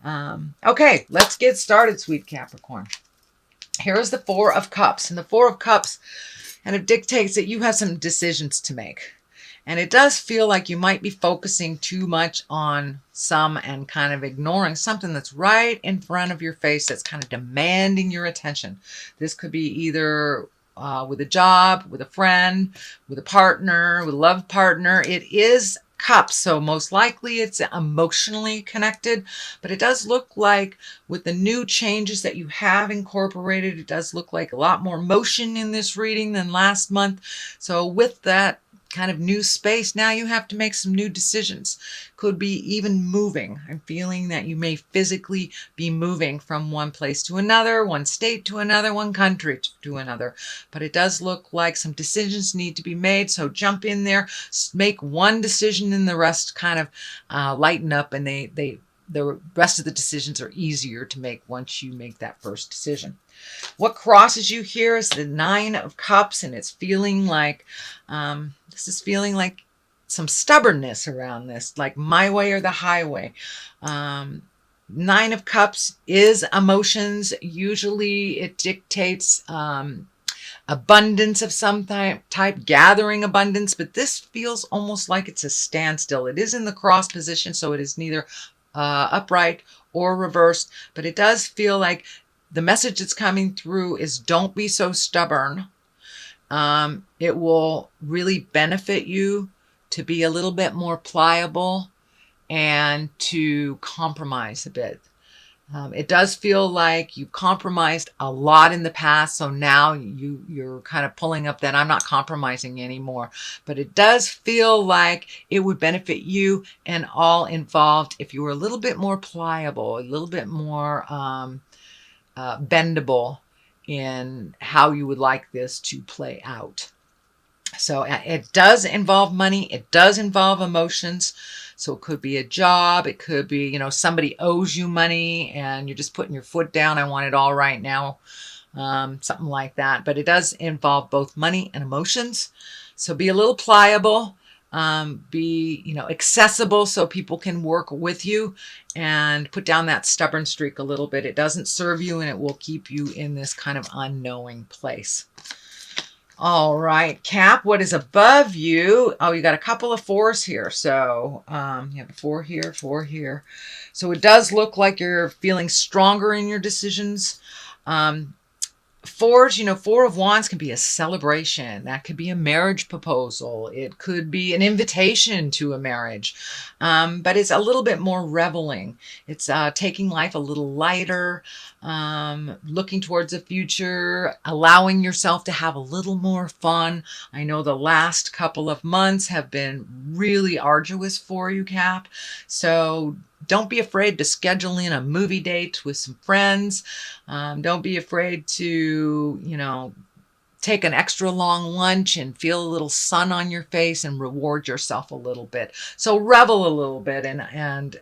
Okay, let's get started, sweet Capricorn. Here is the Four of Cups. And the Four of Cups kind of dictates that you have some decisions to make. And it does feel like you might be focusing too much on some and kind of ignoring something that's right in front of your face that's kind of demanding your attention. This could be either with a job, with a friend, with a partner, with a love partner. It is cups, so most likely it's emotionally connected, but it does look like with the new changes that you have incorporated, it does look like a lot more motion in this reading than last month. So with that kind of new space, now you have to make some new decisions. Could be even moving. I'm feeling that you may physically be moving from one place to another, one state to another, one country to another. But it does look like some decisions need to be made. So jump in there, make one decision, and the rest kind of lighten up, and the rest of the decisions are easier to make once you make that first decision. What crosses you here is the Nine of Cups, and it's feeling like, this is feeling like some stubbornness around this, like my way or the highway. Nine of Cups is emotions. Usually it dictates abundance of some type, gathering abundance, but this feels almost like it's a standstill. It is in the cross position, so it is neither upright or reversed, but it does feel like the message that's coming through is don't be so stubborn. It will really benefit you to be a little bit more pliable and to compromise a bit. It does feel like you compromised a lot in the past, so now you're kind of pulling up that I'm not compromising anymore. But it does feel like it would benefit you and all involved if you were a little bit more pliable, a little bit more bendable in how you would like this to play out. So it does involve money. It does involve emotions. So it could be a job. It could be, somebody owes you money and you're just putting your foot down. I want it all right now. Something like that. But it does involve both money and emotions. So be a little pliable. Be, accessible so people can work with you, and put down that stubborn streak a little bit. It doesn't serve you, and it will keep you in this kind of unknowing place. All right, Cap, what is above you? Oh, you got a couple of fours here. So you have a four here, four here. So it does look like you're feeling stronger in your decisions. Fours, Four of Wands can be a celebration. That could be a marriage proposal. It could be an invitation to a marriage. But it's a little bit more reveling. It's taking life a little lighter, looking towards the future, allowing yourself to have a little more fun. I know the last couple of months have been really arduous for you, Cap. So don't be afraid to schedule in a movie date with some friends. Don't be afraid to, take an extra long lunch and feel a little sun on your face and reward yourself a little bit. So revel a little bit and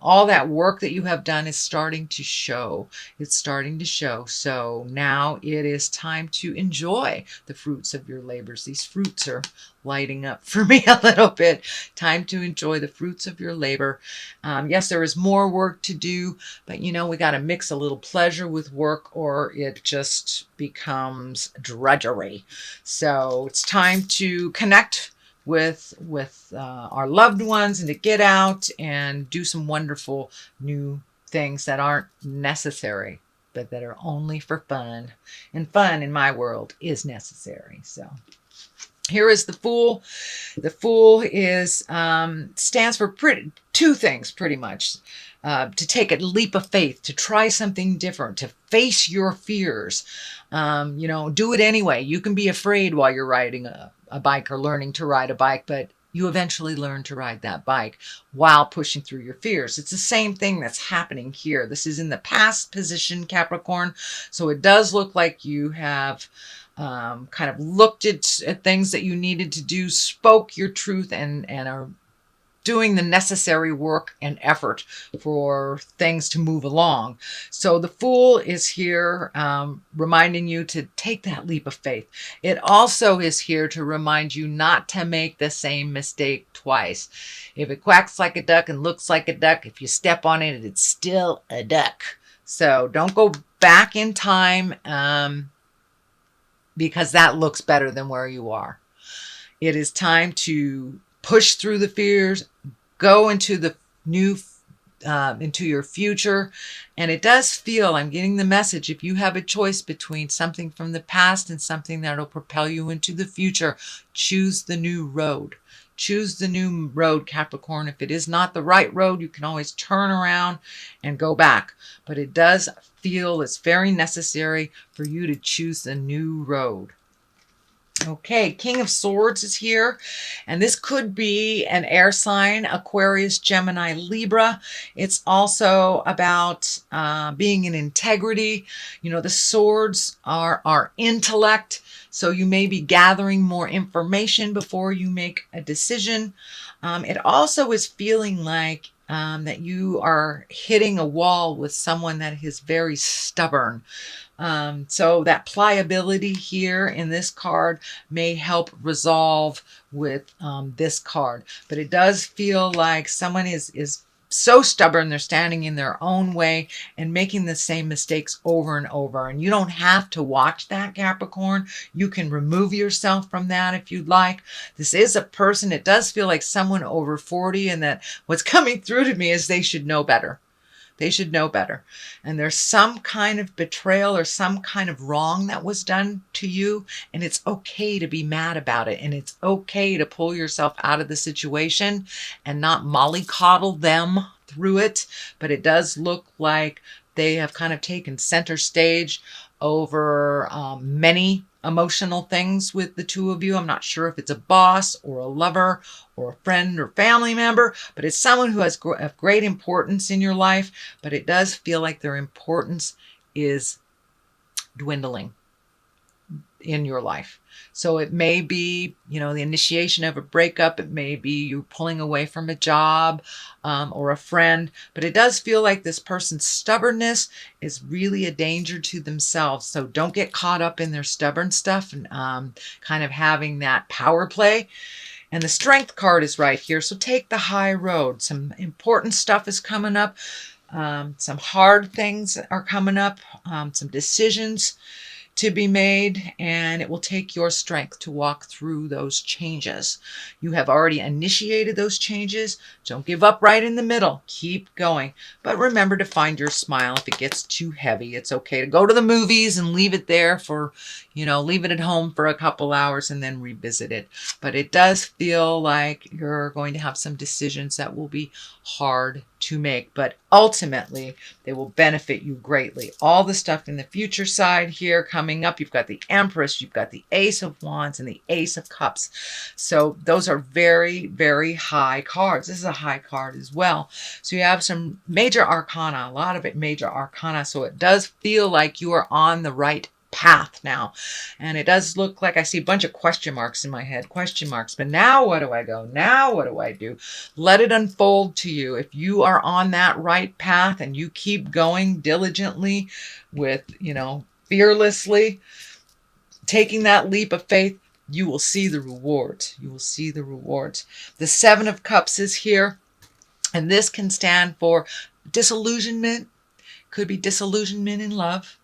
all that work that you have done is starting to show. It's starting to show. So now it is time to enjoy the fruits of your labors. These fruits are lighting up for me a little bit. Time to enjoy the fruits of your labor. Yes, there is more work to do, but we got to mix a little pleasure with work or it just becomes drudgery. So it's time to connect with our loved ones and to get out and do some wonderful new things that aren't necessary, but that are only for fun. And fun in my world is necessary. So here is the Fool. The Fool is stands for two things pretty much. To take a leap of faith, to try something different, to face your fears. Do it anyway. You can be afraid while you're riding a bike or learning to ride a bike, but you eventually learn to ride that bike while pushing through your fears. It's the same thing that's happening here. This is in the past position, Capricorn. So it does look like you have kind of looked at things that you needed to do, spoke your truth, and are doing the necessary work and effort for things to move along. So the Fool is here reminding you to take that leap of faith. It also is here to remind you not to make the same mistake twice. If it quacks like a duck and looks like a duck, if you step on it, it's still a duck. So don't go back in time because that looks better than where you are. It is time to push through the fears, go into the new, into your future. And it does feel, I'm getting the message, if you have a choice between something from the past and something that will propel you into the future, choose the new road. Choose the new road, Capricorn. If it is not the right road, you can always turn around and go back. But it does feel it's very necessary for you to choose the new road. Okay, King of Swords is here, and this could be an air sign, Aquarius, Gemini, Libra. It's also about being in integrity. You know, the swords are our intellect, so you may be gathering more information before you make a decision. It also is feeling like that you are hitting a wall with someone that is very stubborn. So that pliability here in this card may help resolve with this card. But it does feel like someone is so stubborn, they're standing in their own way and making the same mistakes over and over. And you don't have to watch that, Capricorn. You can remove yourself from that if you'd like. This is a person, it does feel like someone over 40, and that what's coming through to me is they should know better. They should know better. And there's some kind of betrayal or some kind of wrong that was done to you. And it's okay to be mad about it. And it's okay to pull yourself out of the situation and not mollycoddle them through it. But it does look like they have kind of taken center stage over many emotional things with the two of you. I'm not sure if it's a boss or a lover or a friend or family member, but it's someone who has great importance in your life, but it does feel like their importance is dwindling in your life. So it may be, you know, the initiation of a breakup. It may be you pulling away from a job or a friend. But it does feel like this person's stubbornness is really a danger to themselves. So don't get caught up in their stubborn stuff and kind of having that power play. And the Strength card is right here. So take the high road. Some important stuff is coming up. Some hard things are coming up. Some decisions to be made, and it will take your strength to walk through those changes. You have already initiated those changes. Don't give up right in the middle. Keep going. But remember to find your smile. If it gets too heavy, it's okay to go to the movies and leave it there for, you know, leave it at home for a couple hours and then revisit it. But it does feel like you're going to have some decisions that will be hard to make, but ultimately they will benefit you greatly. All the stuff in the future side here coming up, you've got the Empress, you've got the Ace of Wands and the Ace of Cups. So those are very, very high cards. This is a high card as well. So you have some major arcana, a lot of it major arcana. So it does feel like you are on the right path now. And it does look like I see a bunch of question marks in my head, question marks. But now where do I go? Now what do I do? Let it unfold to you. If you are on that right path and you keep going diligently with, you know, fearlessly, taking that leap of faith, you will see the rewards. You will see the rewards. The Seven of Cups is here, and this can stand for disillusionment. Could be disillusionment in love.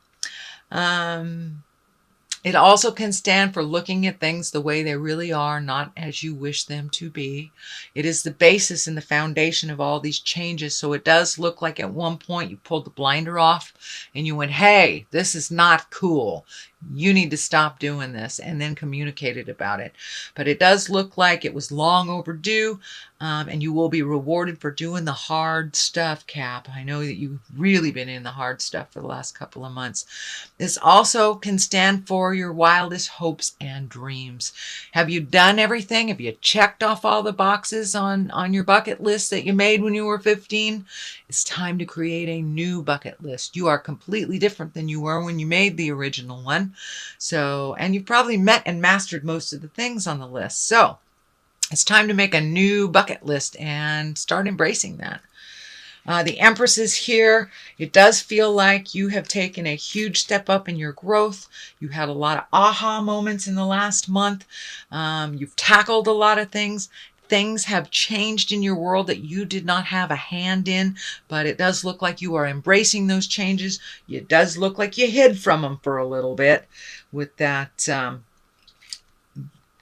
It also can stand for looking at things the way they really are, not as you wish them to be. It is the basis and the foundation of all these changes. So it does look like at one point you pulled the blinder off and you went, hey, this is not cool. You need to stop doing this, and then communicated about it. But it does look like it was long overdue, and you will be rewarded for doing the hard stuff, Cap. I know that you've really been in the hard stuff for the last couple of months. This also can stand for your wildest hopes and dreams. Have you done everything? Have you checked off all the boxes on your bucket list that you made when you were 15? It's time to create a new bucket list. You are completely different than you were when you made the original one. So, and you've probably met and mastered most of the things on the list. So It's time to make a new bucket list and start embracing that. The Empress is here. It does feel like you have taken a huge step up in your growth. You had a lot of aha moments in the last month. You've tackled a lot of things. Things have changed in your world that you did not have a hand in, but it does look like you are embracing those changes. It does look like you hid from them for a little bit with that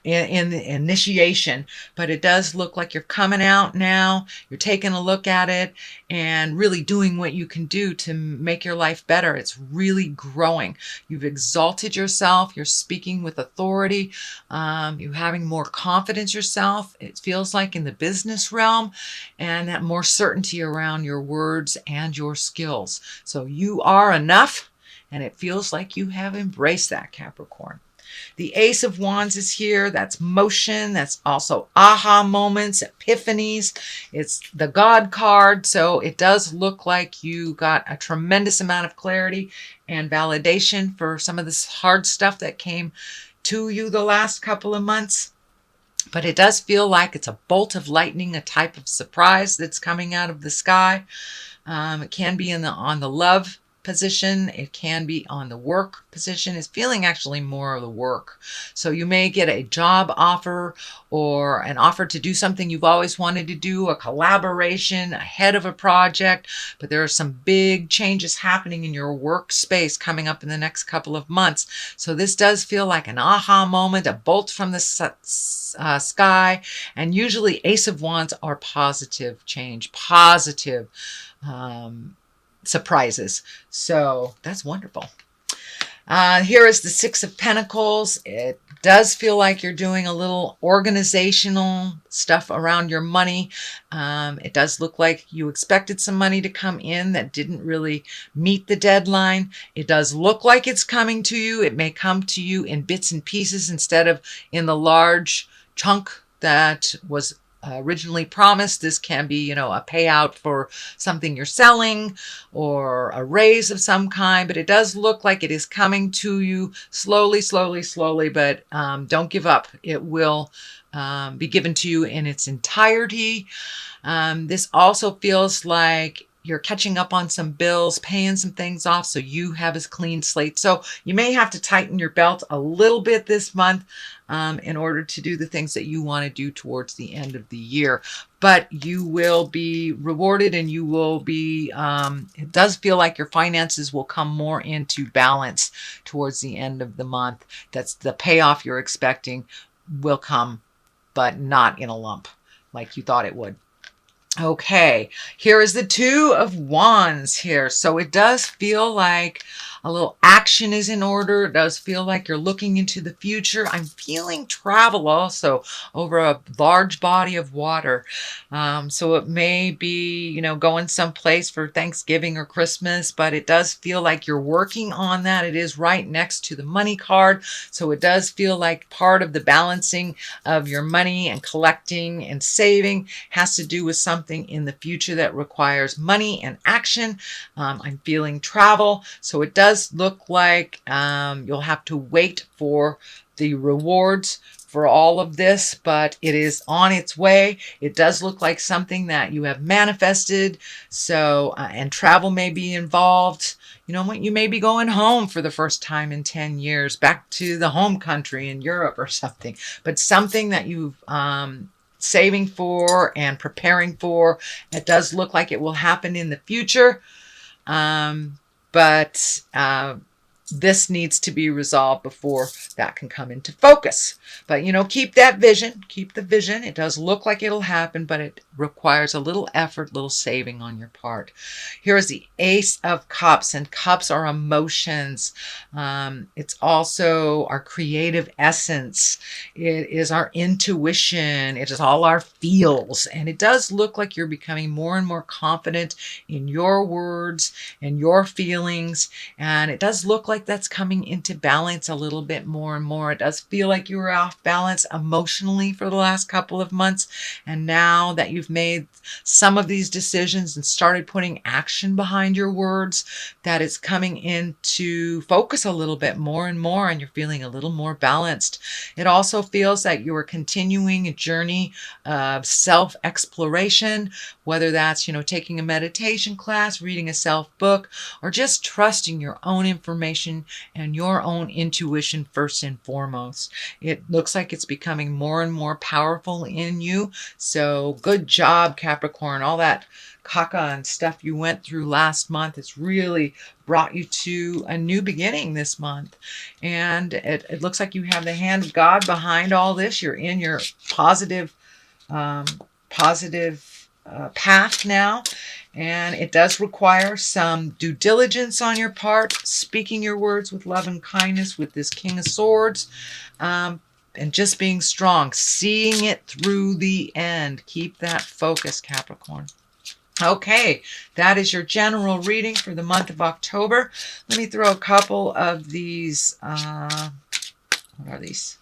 in the initiation, but it does look like you're coming out now. You're taking a look at it and really doing what you can do to make your life better. It's really growing. You've exalted yourself. You're speaking with authority. You're having more confidence yourself. It feels like in the business realm, and that more certainty around your words and your skills. So you are enough, and it feels like you have embraced that, Capricorn. The Ace of Wands is here. That's motion. That's also aha moments, epiphanies. It's the God card. So it does look like you got a tremendous amount of clarity and validation for some of this hard stuff that came to you the last couple of months. But it does feel like it's a bolt of lightning, a type of surprise that's coming out of the sky. It can be on the love position. It can be on the work position. It's feeling actually more of the work. So you may get a job offer or an offer to do something you've always wanted to do, a collaboration ahead of a project, but there are some big changes happening in your workspace coming up in the next couple of months. So this does feel like an aha moment, a bolt from the sky, and usually Ace of Wands are positive change, positive surprises. So that's wonderful. Here is the Six of Pentacles. It does feel like you're doing a little organizational stuff around your money. It does look like you expected some money to come in that didn't really meet the deadline. It does look like it's coming to you. It may come to you in bits and pieces instead of in the large chunk that was originally promised. This can be, a payout for something you're selling or a raise of some kind, but it does look like it is coming to you slowly, but don't give up. It will be given to you in its entirety. This also feels like you're catching up on some bills, paying some things off, so you have a clean slate. So you may have to tighten your belt a little bit this month in order to do the things that you want to do towards the end of the year. But you will be rewarded, and you will be, it does feel like your finances will come more into balance towards the end of the month. That's the payoff you're expecting will come, but not in a lump like you thought it would. Okay, here is the Two of Wands here. So it does feel like a little action is in order. It does feel like you're looking into the future. I'm feeling travel also over a large body of water. So it may be, going someplace for Thanksgiving or Christmas, but it does feel like you're working on that. It is right next to the money card. So it does feel like part of the balancing of your money and collecting and saving has to do with something in the future that requires money and action. I'm feeling travel. So it does look like you'll have to wait for the rewards for all of this, but it is on its way. It does look like something that you have manifested. So, and travel may be involved. You may be going home for the first time in 10 years, back to the home country in Europe or something, but something that you've saving for and preparing for. It does look like it will happen in the future. But this needs to be resolved before that can come into focus. But, keep that vision. Keep the vision. It does look like it'll happen, but it requires a little effort, little saving on your part. Here is the Ace of Cups, and cups are emotions. It's also our creative essence. It is our intuition. It is all our feels. And it does look like you're becoming more and more confident in your words and your feelings. And it does look like like that's coming into balance a little bit more and more. It does feel like you were off balance emotionally for the last couple of months. And now that you've made some of these decisions and started putting action behind your words, that it's coming into focus a little bit more and more, and you're feeling a little more balanced. It also feels like you are continuing a journey of self-exploration, whether that's, taking a meditation class, reading a self-book, or just trusting your own information and your own intuition first and foremost. It looks like it's becoming more and more powerful in you. So good job, Capricorn. All that caca and stuff you went through last month has really brought you to a new beginning this month. And it looks like you have the hand of God behind all this. You're in your positive path now. And it does require some due diligence on your part, speaking your words with love and kindness with this King of Swords, and just being strong, seeing it through the end. Keep that focus, Capricorn. Okay, that is your general reading for the month of October. Let me throw a couple of these, what are these?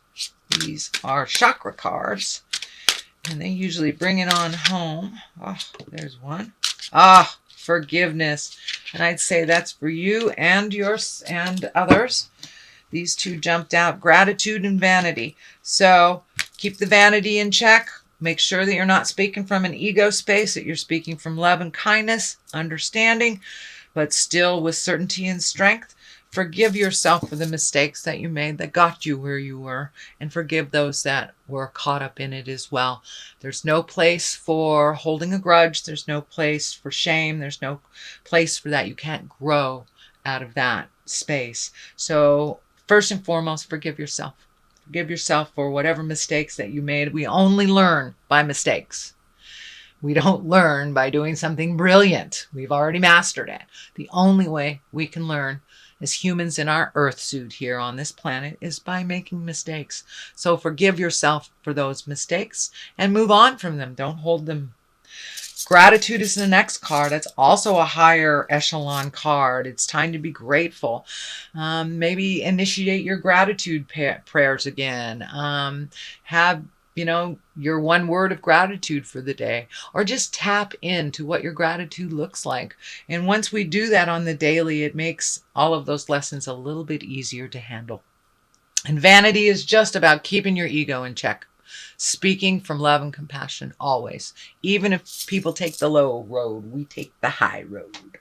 These are chakra cards, and they usually bring it on home. Oh, there's one. Ah, forgiveness. And I'd say that's for you and yours and others. These two jumped out, gratitude and vanity. So keep the vanity in check. Make sure that you're not speaking from an ego space, that you're speaking from love and kindness, understanding, but still with certainty and strength. Forgive yourself for the mistakes that you made that got you where you were, and forgive those that were caught up in it as well. There's no place for holding a grudge. There's no place for shame. There's no place for that. You can't grow out of that space. So first and foremost, forgive yourself. Forgive yourself for whatever mistakes that you made. We only learn by mistakes. We don't learn by doing something brilliant. We've already mastered it. The only way we can learn as humans in our earth suit here on this planet is by making mistakes. So forgive yourself for those mistakes and move on from them. Don't hold them. Gratitude is the next card. That's also a higher echelon card. It's time to be grateful. Maybe initiate your gratitude prayers again. Have your one word of gratitude for the day, or just tap into what your gratitude looks like. And once we do that on the daily, it makes all of those lessons a little bit easier to handle. And vanity is just about keeping your ego in check. Speaking from love and compassion always. Even if people take the low road, we take the high road.